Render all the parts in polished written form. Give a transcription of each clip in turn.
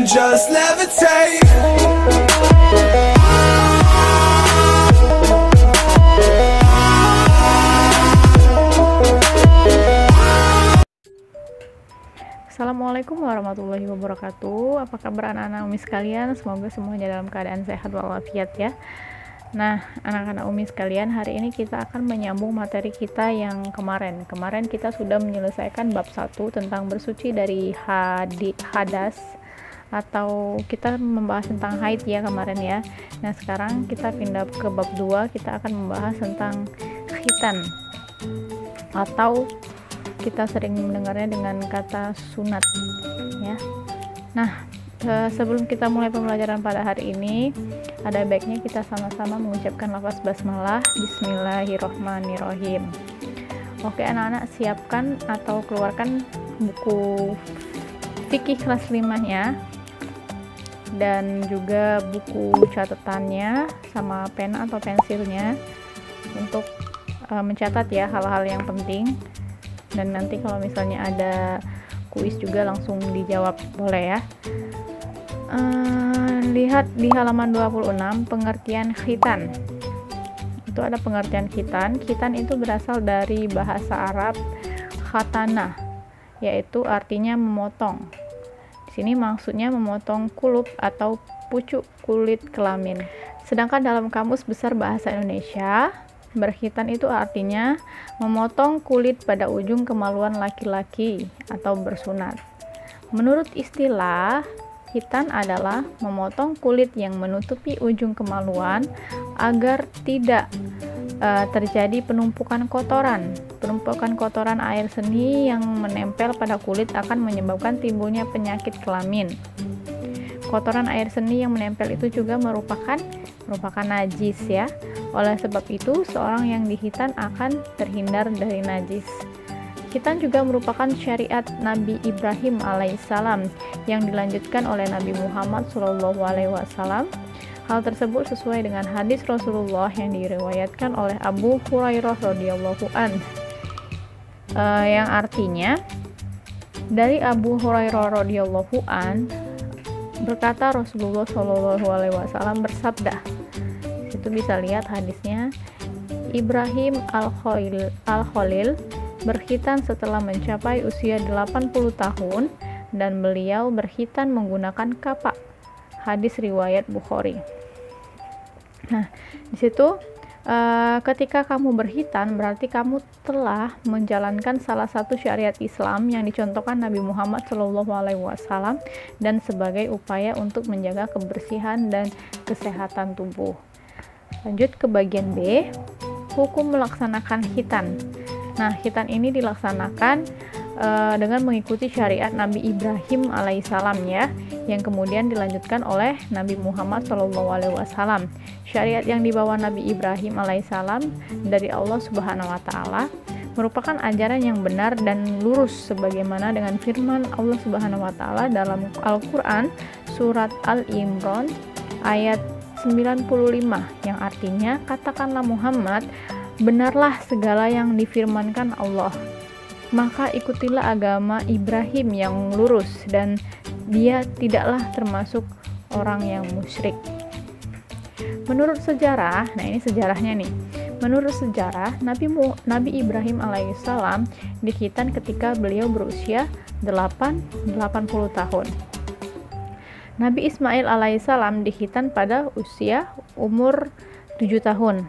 just levitate. Assalamualaikum warahmatullahi wabarakatuh. Apa kabar anak-anak Umi sekalian? Semoga semuanya dalam keadaan sehat walafiat ya. Nah, anak-anak Umi sekalian, hari ini kita akan menyambung materi kita yang kemarin. Kemarin kita sudah menyelesaikan bab 1 tentang bersuci dari hadas, atau kita membahas tentang haid ya kemarin ya. Nah, sekarang kita pindah ke bab 2, kita akan membahas tentang khitan, atau kita sering mendengarnya dengan kata sunat ya. Nah, sebelum kita mulai pembelajaran pada hari ini, ada baiknya kita sama-sama mengucapkan lafaz basmalah. Bismillahirrohmanirrohim. Oke anak-anak, siapkan atau keluarkan buku fikih kelas 5 nya dan juga buku catatannya sama pena atau pensilnya untuk mencatat ya hal-hal yang penting. Dan nanti kalau misalnya ada kuis juga langsung dijawab, boleh ya. Lihat di halaman 26 pengertian khitan. Itu ada pengertian khitan. Khitan itu berasal dari bahasa Arab khatana, yaitu artinya memotong. Di sini maksudnya memotong kulup atau pucuk kulit kelamin. Sedangkan dalam Kamus Besar Bahasa Indonesia, berkhitan itu artinya memotong kulit pada ujung kemaluan laki-laki atau bersunat. Menurut istilah, khitan adalah memotong kulit yang menutupi ujung kemaluan agar tidak terjadi penumpukan kotoran. Penumpukan kotoran air seni yang menempel pada kulit akan menyebabkan timbulnya penyakit kelamin. Kotoran air seni yang menempel itu juga merupakan najis ya. Oleh sebab itu, seorang yang dikhitan akan terhindar dari najis. Khitan juga merupakan syariat Nabi Ibrahim alaihissalam yang dilanjutkan oleh Nabi Muhammad SAW. Hal tersebut sesuai dengan hadis Rasulullah yang diriwayatkan oleh Abu Hurairah radhiyallahu an, yang artinya dari Abu Hurairah radhiyallahu an berkata, Rasulullah SAW bersabda. Itu bisa lihat hadisnya. Ibrahim al-Khalil berkhitan setelah mencapai usia 80 tahun dan beliau berkhitan menggunakan kapak. Hadis riwayat Bukhari. Nah, di situ ketika kamu berkhitan berarti kamu telah menjalankan salah satu syariat Islam yang dicontohkan Nabi Muhammad SAW dan sebagai upaya untuk menjaga kebersihan dan kesehatan tubuh. Lanjut ke bagian B, hukum melaksanakan khitan. Nah, khitan ini dilaksanakan dengan mengikuti syariat Nabi Ibrahim alaihissalam ya, yang kemudian dilanjutkan oleh Nabi Muhammad SAW. Syariat yang dibawa Nabi Ibrahim alaihissalam dari Allah Subhanahu wa taala merupakan ajaran yang benar dan lurus sebagaimana dengan firman Allah Subhanahu wa taala dalam Al-Qur'an surat Al-Imran ayat 95 yang artinya, katakanlah Muhammad, benarlah segala yang difirmankan Allah, maka ikutilah agama Ibrahim yang lurus dan dia tidaklah termasuk orang yang musyrik. Menurut sejarah, nah ini sejarahnya nih. Menurut sejarah, Nabi Ibrahim alaihissalam dikhitan ketika beliau berusia 80 tahun. Nabi Ismail alaihissalam dikhitan pada usia umur 7 tahun.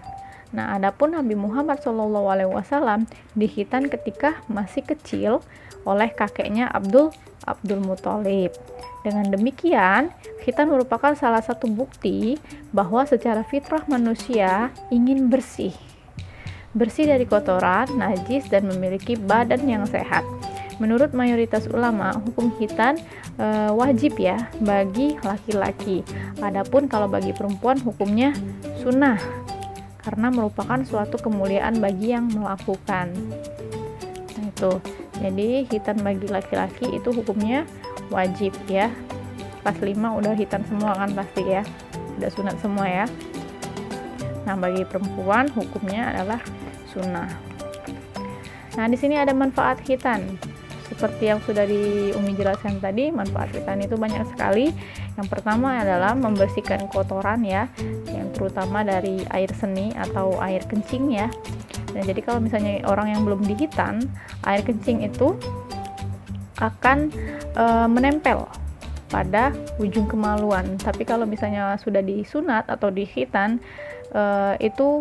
Nah, adapun Nabi Muhammad SAW dikhitan ketika masih kecil oleh kakeknya Abdul Muthalib. Dengan demikian, khitan merupakan salah satu bukti bahwa secara fitrah manusia ingin bersih dari kotoran, najis, dan memiliki badan yang sehat. Menurut mayoritas ulama, hukum khitan wajib ya bagi laki-laki. Adapun kalau bagi perempuan hukumnya sunnah karena merupakan suatu kemuliaan bagi yang melakukan. Nah, itu. Jadi khitan bagi laki-laki itu hukumnya wajib ya. Kelas 5 udah khitan semua kan pasti ya. Udah sunat semua ya. Nah, bagi perempuan hukumnya adalah sunnah. Nah, di sini ada manfaat khitan. seperti yang sudah di Umi jelaskan tadi, manfaat khitan itu banyak sekali. Yang pertama adalah membersihkan kotoran ya, yang terutama dari air seni atau air kencing ya. Nah, jadi kalau misalnya orang yang belum dihitan, air kencing itu akan menempel pada ujung kemaluan. Tapi kalau misalnya sudah disunat atau dihitan, itu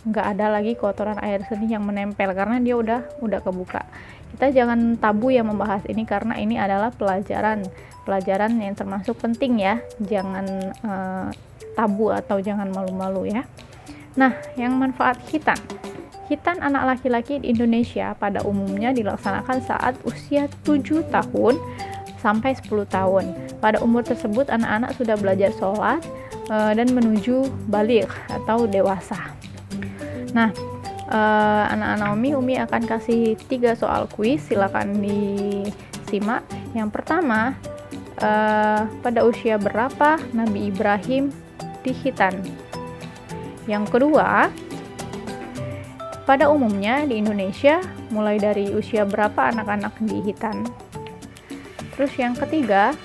nggak ada lagi kotoran air seni yang menempel karena dia udah kebuka. Kita jangan tabu ya membahas ini karena ini adalah pelajaran yang termasuk penting ya. Jangan tabu atau jangan malu-malu ya. Nah, yang manfaat khitan. Khitan anak laki-laki di Indonesia pada umumnya dilaksanakan saat usia 7 tahun sampai 10 tahun. Pada umur tersebut anak-anak sudah belajar sholat dan menuju baligh atau dewasa. Nah, anak-anak Umi akan kasih 3 soal kuis, silakan disimak. Yang pertama, pada usia berapa Nabi Ibrahim dikhitan? Yang kedua, pada umumnya di Indonesia mulai dari usia berapa anak-anak dikhitan? Terus yang ketiga,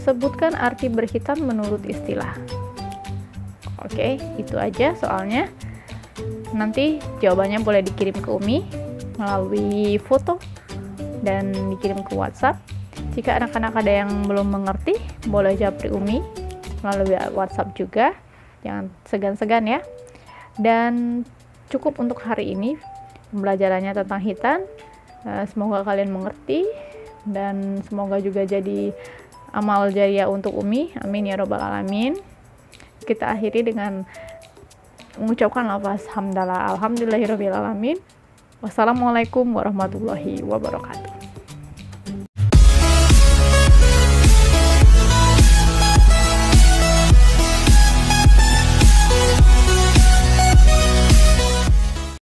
sebutkan arti berkhitan menurut istilah. Oke, itu aja soalnya. Nanti jawabannya boleh dikirim ke Umi melalui foto dan dikirim ke WhatsApp. Jika anak-anak ada yang belum mengerti, boleh japri Umi melalui WhatsApp juga. Jangan segan-segan ya. Dan cukup untuk hari ini pembelajarannya tentang khitan. Semoga kalian mengerti dan semoga juga jadi amal jariah untuk Umi. Amin ya robbal alamin. Kita akhiri dengan mengucapkan lafaz hamdalah alhamdulillahirabbil alamin. Wassalamualaikum warahmatullahi wabarakatuh.